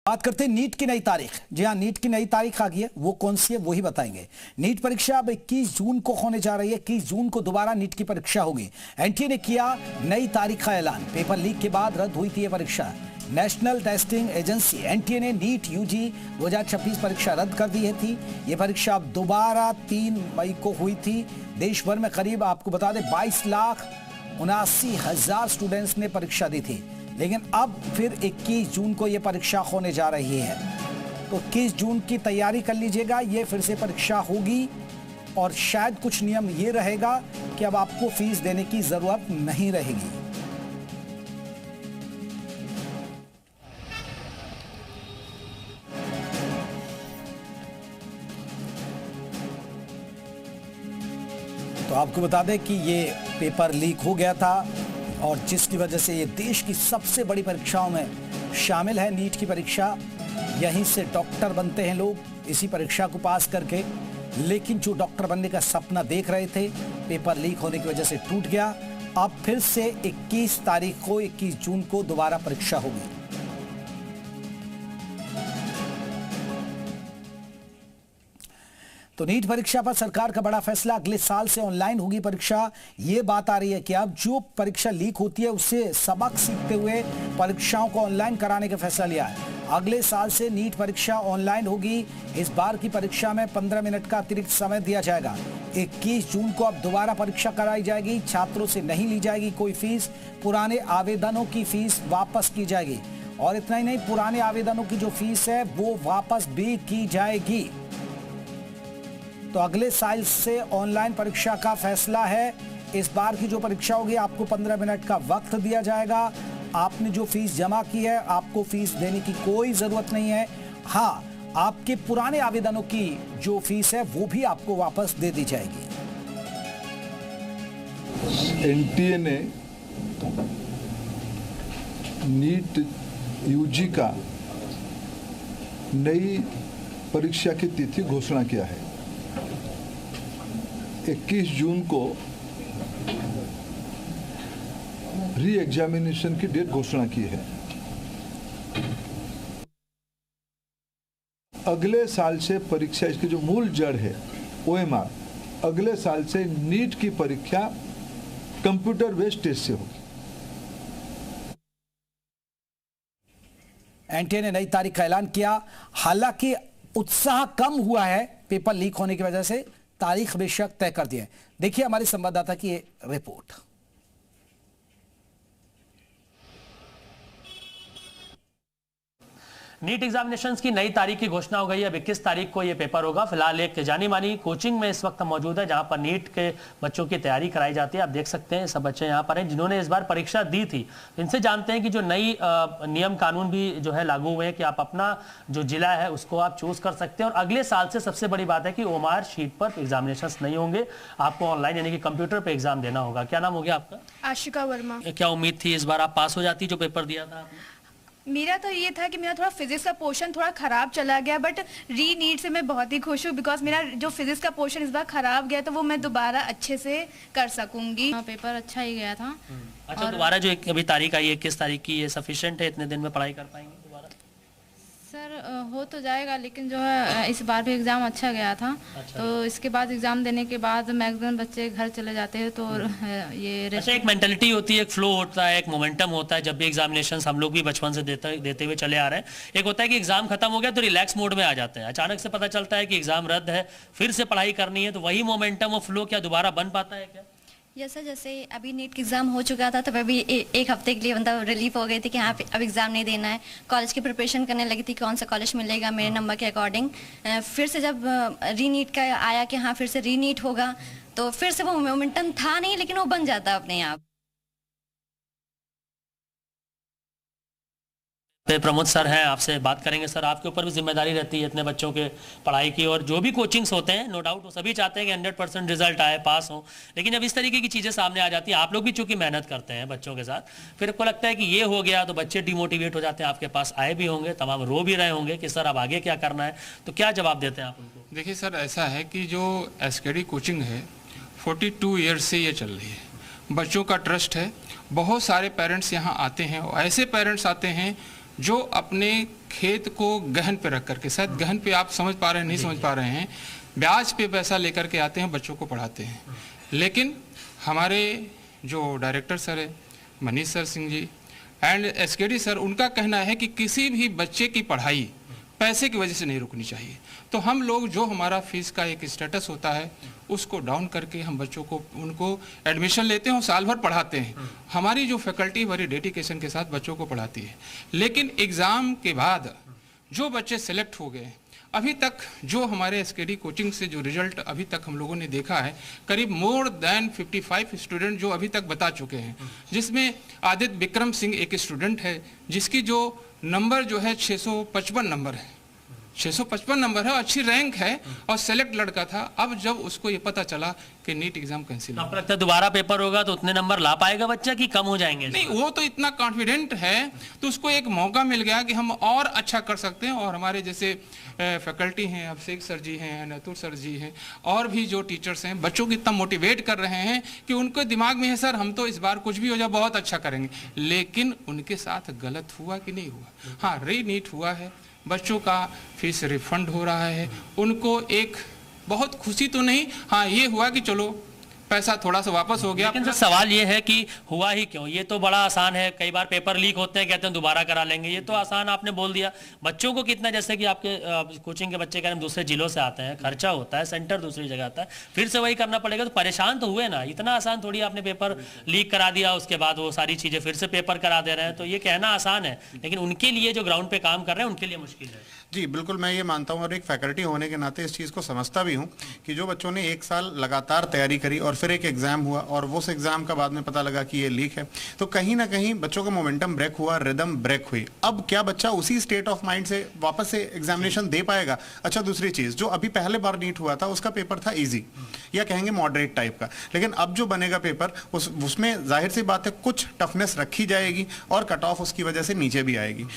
बात करते हैं नीट की नई तारीख। जी हाँ, नीट की नई तारीख आ गई है। वो कौन सी है वो ही बताएंगे। नीट परीक्षा अब 21 जून को होने जा रही है। 21 जून को दोबारा नीट की परीक्षा होगी। एनटीए ने किया नई तारीख का ऐलान। पेपर लीक के बाद रद्द हुई थी यह परीक्षा। नेशनल टेस्टिंग एजेंसी एनटीए ने नीट यूजी 2026 परीक्षा रद्द कर दी थी। यह परीक्षा अब दोबारा 3 मई को हुई थी। देश भर में करीब आपको बता दें 22,79,000 स्टूडेंट्स ने परीक्षा दी थी, लेकिन अब फिर 21 जून को यह परीक्षा होने जा रही है। तो 21 जून की तैयारी कर लीजिएगा। ये फिर से परीक्षा होगी और शायद कुछ नियम ये रहेगा कि अब आपको फीस देने की जरूरत नहीं रहेगी। तो आपको बता दें कि ये पेपर लीक हो गया था और जिसकी वजह से ये देश की सबसे बड़ी परीक्षाओं में शामिल है नीट की परीक्षा। यहीं से डॉक्टर बनते हैं लोग इसी परीक्षा को पास करके, लेकिन जो डॉक्टर बनने का सपना देख रहे थे पेपर लीक होने की वजह से टूट गया। अब फिर से 21 तारीख को 21 जून को दोबारा परीक्षा होगी। तो नीट परीक्षा पर सरकार का बड़ा फैसला। अगले साल से ऑनलाइन होगी परीक्षा। ये बात आ रही है कि अब जो परीक्षा लीक होती है उससे सबक सीखते हुए परीक्षाओं को ऑनलाइन कराने का फैसला लिया है। अगले साल से नीट परीक्षा ऑनलाइन होगी। इस बार की परीक्षा में 15 मिनट का अतिरिक्त समय दिया जाएगा। 21 जून को अब दोबारा परीक्षा कराई जाएगी। छात्रों से नहीं ली जाएगी कोई फीस। पुराने आवेदनों की फीस वापस की जाएगी और इतना ही नहीं, पुराने आवेदनों की जो फीस है वो वापस भी की जाएगी। तो अगले साल से ऑनलाइन परीक्षा का फैसला है। इस बार की जो परीक्षा होगी आपको 15 मिनट का वक्त दिया जाएगा। आपने जो फीस जमा की है आपको फीस देने की कोई जरूरत नहीं है। हाँ, आपके पुराने आवेदनों की जो फीस है वो भी आपको वापस दे दी जाएगी। एनटीए ने नीट यूजी का नई परीक्षा की तिथि घोषणा किया है। 21 जून को री एग्जामिनेशन की डेट घोषणा की है। अगले साल से परीक्षा, इसकी जो मूल जड़ है ओएमआर, अगले साल से नीट की परीक्षा कंप्यूटर बेस्ड टेस्ट से होगी। एनटीए ने नई तारीख का ऐलान किया। हालांकि उत्साह कम हुआ है पेपर लीक होने की वजह से। तारीख बेशक तय कर दी है। देखिए हमारे संवाददाता की ये रिपोर्ट। नीट एग्जामिनेशंस की नई तारीख की घोषणा हो गई है। अब 21 तारीख को यह पेपर होगा। फिलहाल एक जानी मानी कोचिंग में इस वक्त मौजूद है जहां पर नीट के बच्चों की तैयारी कराई जाती है। आप देख सकते हैं सब बच्चे यहां पर हैं जिन्होंने इस बार परीक्षा दी थी। इनसे जानते हैं कि जो नई नियम कानून भी जो है लागू हुए हैं कि आप अपना जो जिला है उसको आप चूज कर सकते हैं और अगले साल से सबसे बड़ी बात है कि ओएमआर शीट पर एग्जामिनेशंस नहीं होंगे, आपको ऑनलाइन यानी कि कंप्यूटर पर एग्जाम देना होगा। क्या नाम हो गया आपका? आशिका वर्मा। क्या उम्मीद थी इस बार आप पास हो जाती जो पेपर दिया था आपने? मेरा तो ये था कि मेरा थोड़ा फिजिक्स का पोर्शन थोड़ा खराब चला गया, बट री नीट से मैं बहुत ही खुश हूँ बिकॉज मेरा जो फिजिक्स का पोर्शन इस बार खराब गया तो वो मैं दोबारा अच्छे से कर सकूंगी। पेपर अच्छा ही गया था। अच्छा, दोबारा जो अभी तारीख आई है 21 तारीख की, ये सफिशिएंट है? इतने दिन में पढ़ाई कर पाएंगे दोबारा? सर हो तो जाएगा, लेकिन जो है इस बार भी एग्ज़ाम अच्छा गया था। अच्छा, तो इसके बाद एग्ज़ाम देने के बाद मैक्सिमम बच्चे घर चले जाते हैं तो ये अच्छा, एक मेंटालिटी होती है, एक फ्लो होता है, एक मोमेंटम होता है। जब भी एग्जामिनेशंस हम लोग भी बचपन से देते हुए चले आ रहे हैं, एक होता है कि एग्जाम खत्म हो गया तो रिलैक्स मोड में आ जाते हैं। अचानक से पता चलता है कि एग्जाम रद्द है, फिर से पढ़ाई करनी है, तो वही मोमेंटम और फ्लो क्या दोबारा बन पाता है क्या? सर, जैसे अभी नीट का एग्ज़ाम हो चुका था तो अभी एक हफ्ते के लिए मतलब रिलीफ हो गई थी कि हाँ अब एग्ज़ाम नहीं देना है। कॉलेज की प्रिपरेशन करने लगी थी कौन सा कॉलेज मिलेगा मेरे नंबर के अकॉर्डिंग। फिर से जब री नीट का आया कि हाँ फिर से री नीट होगा तो फिर से वो मोमेंटम था नहीं, लेकिन वो बन जाता अपने आप। प्रमोद सर हैं, आपसे बात करेंगे। सर, आपके ऊपर भी जिम्मेदारी रहती है इतने बच्चों के पढ़ाई की, और जो भी कोचिंग्स होते हैं नो डाउट वो सभी चाहते हैं कि 100% रिजल्ट आए, पास हो, लेकिन जब इस तरीके की चीज़ें सामने आ जाती हैं, आप लोग भी चूंकि मेहनत करते हैं बच्चों के साथ, फिर आपको लगता है कि ये हो गया तो बच्चे डिमोटिवेट हो जाते हैं। आपके पास आए भी होंगे, तमाम रो भी रहे होंगे कि सर अब आगे क्या करना है, तो क्या जवाब देते हैं आप उनको? देखिए सर, ऐसा है कि जो एसकेडी कोचिंग है 42 ईयर्स से ये चल रही है। बच्चों का ट्रस्ट है। बहुत सारे पेरेंट्स यहाँ आते हैं और ऐसे पेरेंट्स आते हैं जो अपने खेत को गहन पे रख करके, शायद गहन पे आप समझ पा रहे हैं, नहीं समझ पा रहे हैं, ब्याज पे पैसा लेकर के आते हैं, बच्चों को पढ़ाते हैं। लेकिन हमारे जो डायरेक्टर सर है, Manish sir Singh ji and SKD sir, उनका कहना है कि किसी भी बच्चे की पढ़ाई पैसे की वजह से नहीं रुकनी चाहिए। तो हम लोग जो हमारा फीस का एक स्टेटस होता है उसको डाउन करके हम बच्चों को, उनको एडमिशन लेते हैं और साल भर पढ़ाते हैं। हमारी जो फैकल्टी बड़ी डेडिकेशन के साथ बच्चों को पढ़ाती है। लेकिन एग्ज़ाम के बाद जो बच्चे सेलेक्ट हो गए, अभी तक जो हमारे एसकेडी कोचिंग से जो रिजल्ट अभी तक हम लोगों ने देखा है, करीब मोर देन 55 स्टूडेंट जो अभी तक बता चुके हैं, जिसमें आदित्य विक्रम सिंह एक स्टूडेंट है जिसकी जो नंबर जो है 655 नंबर है, 655 नंबर है, अच्छी रैंक है और सेलेक्ट लड़का था। अब जब उसको ये पता चला कि नीट एग्जाम कैंसिल आपको लगता है दोबारा पेपर होगा तो उतने नंबर ला पाएगा बच्चा कि कम हो जाएंगे? नहीं, वो तो इतना कॉन्फिडेंट है तो उसको एक मौका मिल गया कि हम और अच्छा कर सकते हैं। और हमारे जैसे फैकल्टी हैं, अभिषेक सर जी हैं, नतुर सर जी हैं, और भी जो टीचर्स हैं, बच्चों को इतना मोटिवेट कर रहे हैं कि उनको दिमाग में है सर हम तो इस बार कुछ भी हो जाए बहुत अच्छा करेंगे। लेकिन उनके साथ गलत हुआ कि नहीं हुआ? हाँ, री नीट हुआ है, बच्चों का फीस रिफंड हो रहा है, उनको एक बहुत खुशी तो नहीं, हाँ ये हुआ कि चलो पैसा थोड़ा सा वापस हो गया। लेकिन सर सवाल ये है कि हुआ ही क्यों? ये तो बड़ा आसान है, कई बार पेपर लीक होते हैं, कहते हैं दोबारा करा लेंगे, ये तो आसान आपने बोल दिया। बच्चों को कितना, जैसे कि आपके कोचिंग के बच्चे कह रहे हैं दूसरे जिलों से आते हैं, खर्चा होता है, सेंटर दूसरी जगह आता है, फिर से वही करना पड़ेगा, तो परेशान तो हुए ना। इतना आसान थोड़ी आपने पेपर लीक करा दिया, उसके बाद वो सारी चीजें फिर से पेपर करा दे रहे हैं, तो ये कहना आसान है, लेकिन उनके लिए जो ग्राउंड पे काम कर रहे हैं उनके लिए मुश्किल है। जी बिल्कुल, मैं ये मानता हूँ और एक फैकल्टी होने के नाते इस चीज़ को समझता भी हूँ कि जो बच्चों ने एक साल लगातार तैयारी करी और फिर एक एग्ज़ाम हुआ और वो उस एग्ज़ाम का बाद में पता लगा कि ये लीक है, तो कहीं ना कहीं बच्चों का मोमेंटम ब्रेक हुआ, रिदम ब्रेक हुई। अब क्या बच्चा उसी स्टेट ऑफ माइंड से वापस से एग्जामिनेशन दे पाएगा? अच्छा, दूसरी चीज़, जो अभी पहले बार नीट हुआ था उसका पेपर था ईजी या कहेंगे मॉडरेट टाइप का, लेकिन अब जो बनेगा पेपर उसमें जाहिर सी बात है कुछ टफनेस रखी जाएगी और कट ऑफ उसकी वजह से नीचे भी आएगी।